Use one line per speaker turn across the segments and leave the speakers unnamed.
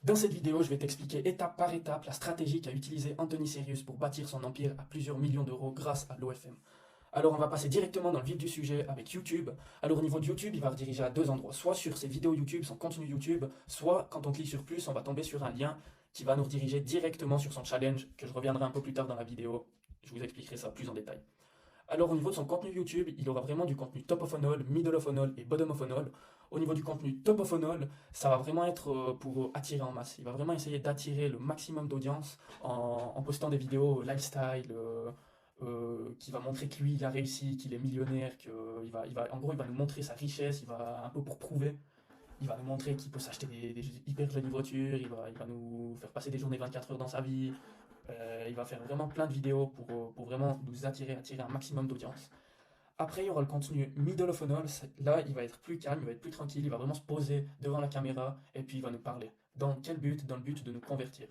Dans cette vidéo, je vais t'expliquer étape par étape la stratégie qu'a utilisée Anthony Serious pour bâtir son empire à plusieurs millions d'euros grâce à l'OFM. Alors on va passer directement dans le vif du sujet avec YouTube. Alors au niveau de YouTube, il va rediriger à deux endroits, soit sur ses vidéos YouTube, son contenu YouTube, soit quand on clique sur plus, on va tomber sur un lien qui va nous rediriger directement sur son challenge, que je reviendrai un peu plus tard dans la vidéo. Je vous expliquerai ça plus en détail. Alors au niveau de son contenu YouTube, il aura vraiment du contenu top of funnel, middle of funnel et bottom of funnel. Au niveau du contenu top of funnel, ça va vraiment être pour attirer en masse. Il va vraiment essayer d'attirer le maximum d'audience en postant des vidéos lifestyle, qui va montrer que lui il a réussi, qu'il est millionnaire, en gros il va nous montrer sa richesse, il va un peu pour prouver. Il va nous montrer qu'il peut s'acheter des hyper jolies voitures, il va nous faire passer des journées 24 heures dans sa vie, il va faire vraiment plein de vidéos pour vraiment nous attirer un maximum d'audience. Après, il y aura le contenu middle of funnel. Là, il va être plus calme, il va être plus tranquille, il va vraiment se poser devant la caméra et puis il va nous parler. Dans quel but? Dans le but de nous convertir.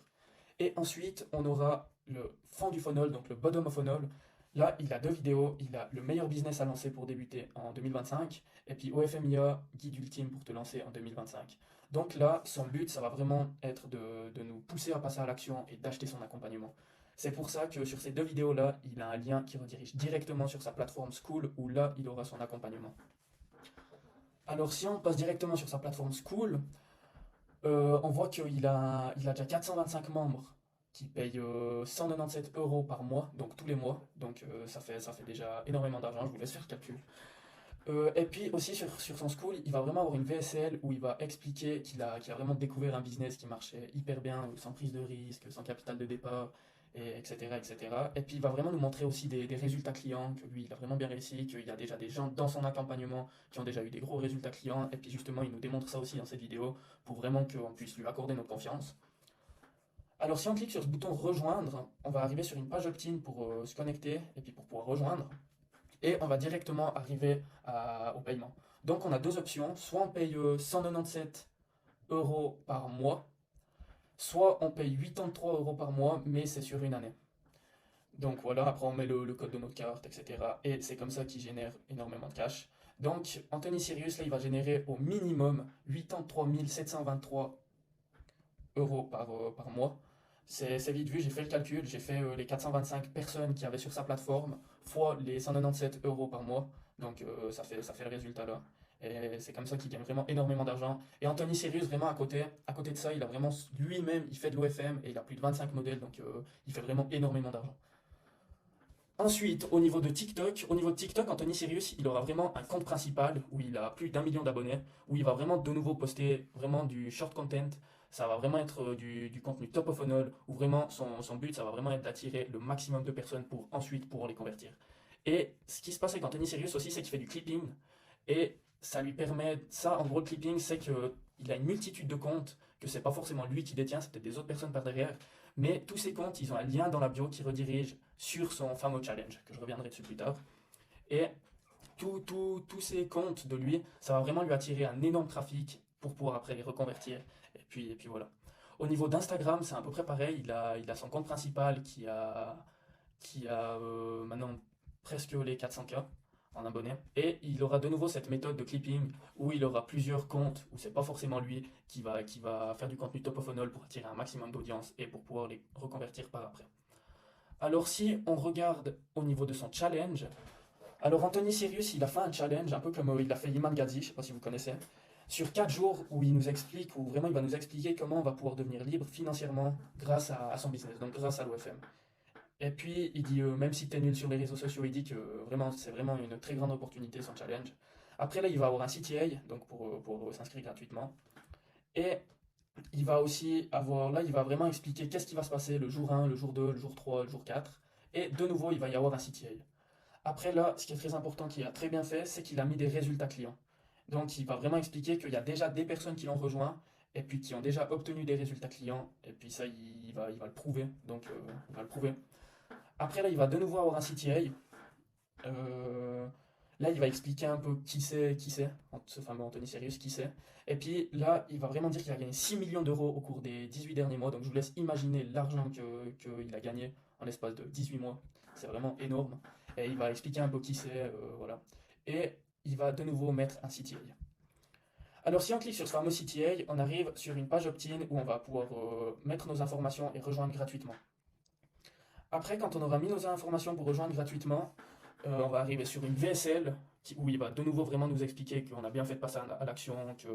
Et ensuite, on aura le fond du funnel, donc le bottom of funnel. Là, il a deux vidéos. Il a le meilleur business à lancer pour débuter en 2025 et puis OFMIA, guide ultime pour te lancer en 2025. Donc là, son but, ça va vraiment être de nous pousser à passer à l'action et d'acheter son accompagnement. C'est pour ça que sur ces deux vidéos-là, il a un lien qui redirige directement sur sa plateforme School où là, il aura son accompagnement. Alors si on passe directement sur sa plateforme School, on voit qu'il a déjà 425 membres qui payent 197 euros par mois, donc tous les mois. Donc ça fait déjà énormément d'argent, je vous laisse faire le calcul. Et puis aussi sur son school, il va vraiment avoir une VSL où il va expliquer qu'il a vraiment découvert un business qui marchait hyper bien, sans prise de risque, sans capital de départ, etc., etc. Et cetera. Et puis il va vraiment nous montrer aussi des résultats clients, que lui il a vraiment bien réussi, qu'il y a déjà des gens dans son accompagnement qui ont déjà eu des gros résultats clients. Et puis justement, il nous démontre ça aussi dans cette vidéo pour vraiment qu'on puisse lui accorder notre confiance. Alors si on clique sur ce bouton rejoindre, on va arriver sur une page opt-in pour se connecter et puis pour pouvoir rejoindre et on va directement arriver au paiement. Donc on a deux options, soit on paye 197 euros par mois, soit on paye 83 euros par mois, mais c'est sur une année. Donc voilà, après on met le code de notre carte, etc. Et c'est comme ça qu'il génère énormément de cash. Donc Anthony Sirius, là, il va générer au minimum 83 723 euros par mois. C'est vite vu, j'ai fait le calcul, j'ai fait les 425 personnes qui avaient sur sa plateforme, fois les 197 euros par mois. Donc ça fait le résultat là. Et c'est comme ça qu'il gagne vraiment énormément d'argent. Et Anthony Sirius, vraiment à côté de ça, il a vraiment lui-même, il fait de l'OFM et il a plus de 25 modèles, donc il fait vraiment énormément d'argent. Ensuite, au niveau de TikTok, Anthony Sirius, il aura vraiment un compte principal où il a plus d'1 million d'abonnés, où il va vraiment de nouveau poster vraiment du short content. Ça va vraiment être du contenu top of funnel, où vraiment son but, ça va vraiment être d'attirer le maximum de personnes pour ensuite pouvoir les convertir. Et ce qui se passe avec Anthony Sirius aussi, c'est qu'il fait du clipping. Et ça lui permet, ça en gros, le clipping, c'est qu'il a une multitude de comptes, que c'est pas forcément lui qui détient, c'est peut-être des autres personnes par derrière. Mais tous ces comptes, ils ont un lien dans la bio qui redirige sur son fameux challenge, que je reviendrai dessus plus tard. Et tous ces comptes de lui, ça va vraiment lui attirer un énorme trafic pour pouvoir après les reconvertir. Et puis voilà. Au niveau d'Instagram, c'est à peu près pareil. Il a son compte principal qui a maintenant presque les 400K en abonnés. Et il aura de nouveau cette méthode de clipping où il aura plusieurs comptes, où c'est pas forcément lui qui va faire du contenu top of funnel pour attirer un maximum d'audience et pour pouvoir les reconvertir par après. Alors si on regarde au niveau de son challenge, alors Anthony Sirius, il a fait un challenge un peu comme il l'a fait Iman Gadzhi, je ne sais pas si vous connaissez, sur 4 jours où il nous explique, où vraiment il va nous expliquer comment on va pouvoir devenir libre financièrement grâce à son business, donc grâce à l'OFM. Et puis il dit, même si tu es nul sur les réseaux sociaux, il dit que vraiment c'est vraiment une très grande opportunité son challenge. Après là, il va avoir un CTA, donc pour s'inscrire gratuitement. Et il va aussi avoir, là, il va vraiment expliquer qu'est-ce qui va se passer le jour 1, le jour 2, le jour 3, le jour 4. Et de nouveau, il va y avoir un CTA. Après, là, ce qui est très important, qu'il a très bien fait, c'est qu'il a mis des résultats clients. Donc, il va vraiment expliquer qu'il y a déjà des personnes qui l'ont rejoint et puis qui ont déjà obtenu des résultats clients. Et puis ça, il va le prouver. Donc, il va le prouver. Après, là, il va de nouveau avoir un CTA. Euh, Là, il va expliquer un peu qui c'est, ce fameux Anthony Sirius, qui c'est. Et puis là, il va vraiment dire qu'il a gagné 6 millions d'euros au cours des 18 derniers mois. Donc je vous laisse imaginer l'argent qu'il a gagné en l'espace de 18 mois. C'est vraiment énorme. Et il va expliquer un peu qui c'est, voilà. Et il va de nouveau mettre un CTA. Alors si on clique sur ce fameux CTA, on arrive sur une page opt-in où on va pouvoir mettre nos informations et rejoindre gratuitement. Après, quand on aura mis nos informations pour rejoindre gratuitement, on va arriver sur une VSL où il va de nouveau vraiment nous expliquer qu'on a bien fait de passer à l'action, que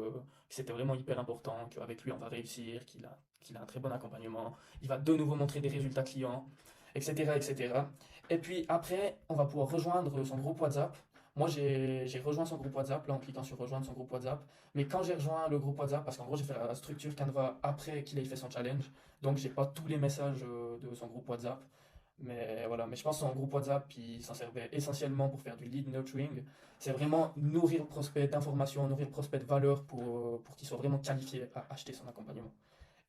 c'était vraiment hyper important, qu'avec lui on va réussir, qu'il a un très bon accompagnement. Il va de nouveau montrer des résultats clients, etc., etc. Et puis après, on va pouvoir rejoindre son groupe WhatsApp. Moi, j'ai rejoint son groupe WhatsApp là en cliquant sur rejoindre son groupe WhatsApp. Mais quand j'ai rejoint le groupe WhatsApp, parce qu'en gros, j'ai fait la structure Canva après qu'il ait fait son challenge, donc j'ai pas tous les messages de son groupe WhatsApp. Mais voilà, mais je pense que son groupe WhatsApp, il s'en servait essentiellement pour faire du lead nurturing. C'est vraiment nourrir le prospect d'informations, nourrir le prospect de valeur pour qu'il soit vraiment qualifié à acheter son accompagnement.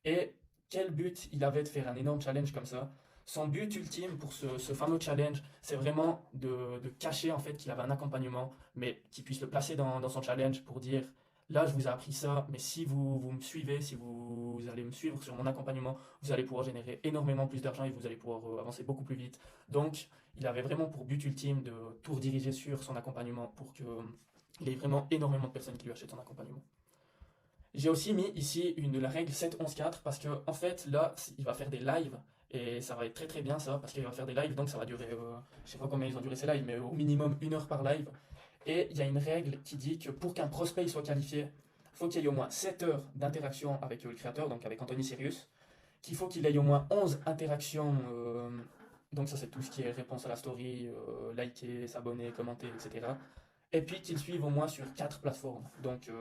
Et quel but il avait de faire un énorme challenge comme ça? Son but ultime pour ce fameux challenge, c'est vraiment de cacher en fait qu'il avait un accompagnement, mais qu'il puisse le placer dans son challenge pour dire, là je vous ai appris ça, mais si vous me suivez, si vous allez me suivre sur mon accompagnement, vous allez pouvoir générer énormément plus d'argent et vous allez pouvoir avancer beaucoup plus vite. Donc il avait vraiment pour but ultime de tout rediriger sur son accompagnement pour qu'il ait vraiment énormément de personnes qui lui achètent son accompagnement. J'ai aussi mis ici la règle 7-11-4 parce que en fait là il va faire des lives et ça va être très très bien ça parce qu'il va faire des lives donc ça va durer, je sais pas combien ils ont duré ces lives mais au minimum 1 heure par live. Et il y a une règle qui dit que pour qu'un prospect soit qualifié, il faut qu'il y ait au moins 7 heures d'interaction avec le créateur, donc avec Anthony Sirius, qu'il faut qu'il ait au moins 11 interactions, donc ça c'est tout ce qui est réponse à la story, liker, s'abonner, commenter, etc. Et puis qu'il suive au moins sur 4 plateformes. Donc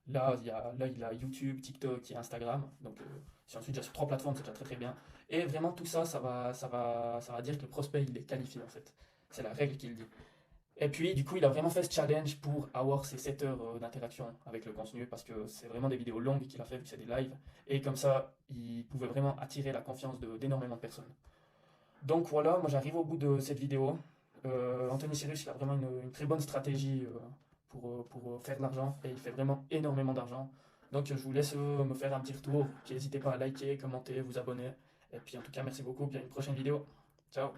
là, il a YouTube, TikTok et Instagram. Donc si on suit déjà sur 3 plateformes, c'est déjà très très bien. Et vraiment tout ça, ça va dire que le prospect il est qualifié en fait. C'est la règle qui le dit. Et puis, du coup, il a vraiment fait ce challenge pour avoir ces 7 heures d'interaction avec le contenu parce que c'est vraiment des vidéos longues qu'il a fait vu que c'est des lives. Et comme ça, il pouvait vraiment attirer la confiance d'énormément de personnes. Donc voilà, moi j'arrive au bout de cette vidéo. Anthony Cyrus, il a vraiment une très bonne stratégie pour faire de l'argent et il fait vraiment énormément d'argent. Donc je vous laisse me faire un petit retour. N'hésitez pas à liker, commenter, vous abonner. Et puis en tout cas, merci beaucoup. Puis à une prochaine vidéo. Ciao!